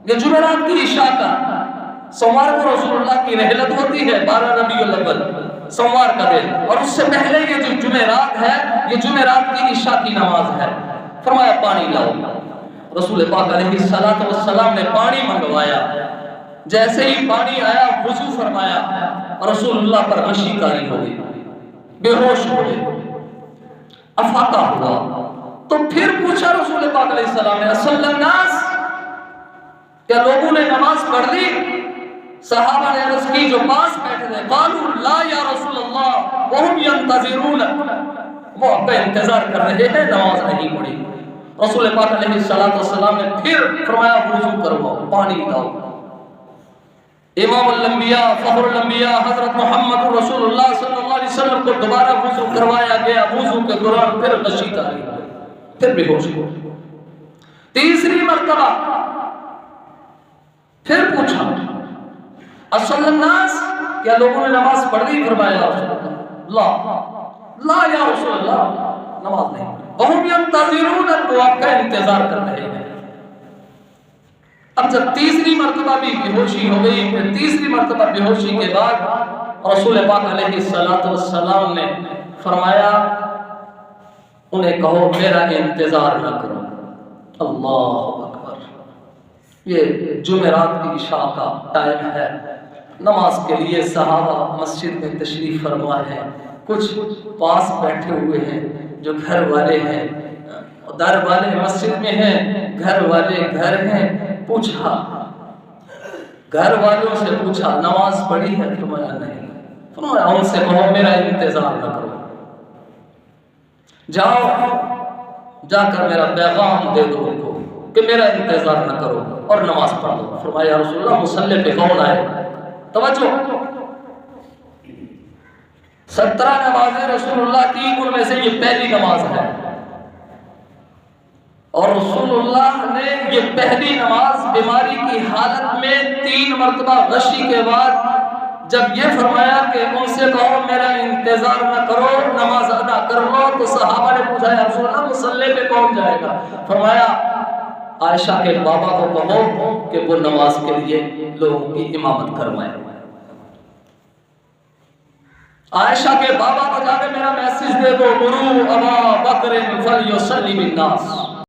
یہ جمعرات کی عشاء کا سوموار کو رسول اللہ کی رحلت ہوتی ہے 12 ربیع الاول سوموار کا دن، اور اس سے پہلے یہ جو جمعرات ہے یہ جمعرات کی عشاء کی نماز ہے۔ فرمایا پانی لاؤ، رسول پاک علیہ السلام نے پانی منگوایا، جیسے ہی پانی آیا وضو فرمایا، رسول اللہ پر غشی طاری ہو گئی، بے ہوش ہو گئے، افاقہ ہوا۔ تو پھر پوچھا رسول پاک علیہ السلام نے اصل الناس، کیا لوگوں نے نماز پڑھ لی؟ صحابہ نے عرض کی جو پاس بیٹھے تھے، قالوا لا یا رسول اللہ وهم ينتظرون، وہ آپ کا انتظار کر رہے ہیں، نماز نہیں پڑھی۔ رسول پاک علیہ السلام نے پھر فرمایا وضو کرواؤ، پانی لاؤ۔ امام الانبیاء فخر الانبیاء حضرت محمد رسول اللہ صلی اللہ علیہ وسلم کو دوبارہ وضو کروایا گیا، وضو کے دوران پھر غشی طاری ہوئی، پھر بے ہوش ہو۔ تیسری مرتبہ پھر پوچھا اصل الناس، کیا لوگوں نے نماز پڑھ لی؟ فرمایا یا رسول اللہ لا یا رسول اللہ، نماز نہیں۔ وهم ينتظرون، وہ آپ کا انتظار کر رہے ہیں۔ اب جب تیسری مرتبہ بھی بے ہوشی ہو گئی، پھر تیسری مرتبہ بے ہوشی کے بعد رسول پاک علیہ السلام نے فرمایا انہیں کہو میرا انتظار نہ کرو۔ اللہ اکبر، یہ جمعرات کی عشاء کا ٹائم ہے، نماز کے لیے صحابہ مسجد میں تشریف فرما ہے، کچھ پاس بیٹھے ہوئے ہیں جو گھر والے ہیں، در والے مسجد میں ہیں، گھر والے گھر ہیں۔ پوچھا گھر والوں سے پوچھا نماز پڑھی ہے؟ فرمایا نہیں۔ فرمایا ان سے کہو میرا انتظار نہ کرو، جاؤ جا کر میرا پیغام دے دو ان کو کہ میرا انتظار نہ کرو اور نماز پڑھ لو۔ فرمایا یا رسول اللہ مصلی پہ کون آئے؟ توجہ، 17 نمازیں رسول اللہ کی، ان میں سے یہ پہلی نماز ہے، اور رسول اللہ نے یہ پہلی نماز بیماری کی حالت میں 3 مرتبہ غشی کے بعد جب یہ فرمایا کہ ان سے کہو میرا انتظار نہ کرو، نماز ادا کر لو، تو صحابہ نے پوچھا یا رسول اللہ مصلی پہ کون جائے گا؟ فرمایا عائشہ کے بابا کو کہو کہ وہ نماز کے لیے لوگوں کی امامت کروائے۔ عائشہ کے بابا کو جا کے میرا میسج دے دو، مرو ابا بکر فلیصلی بالناس،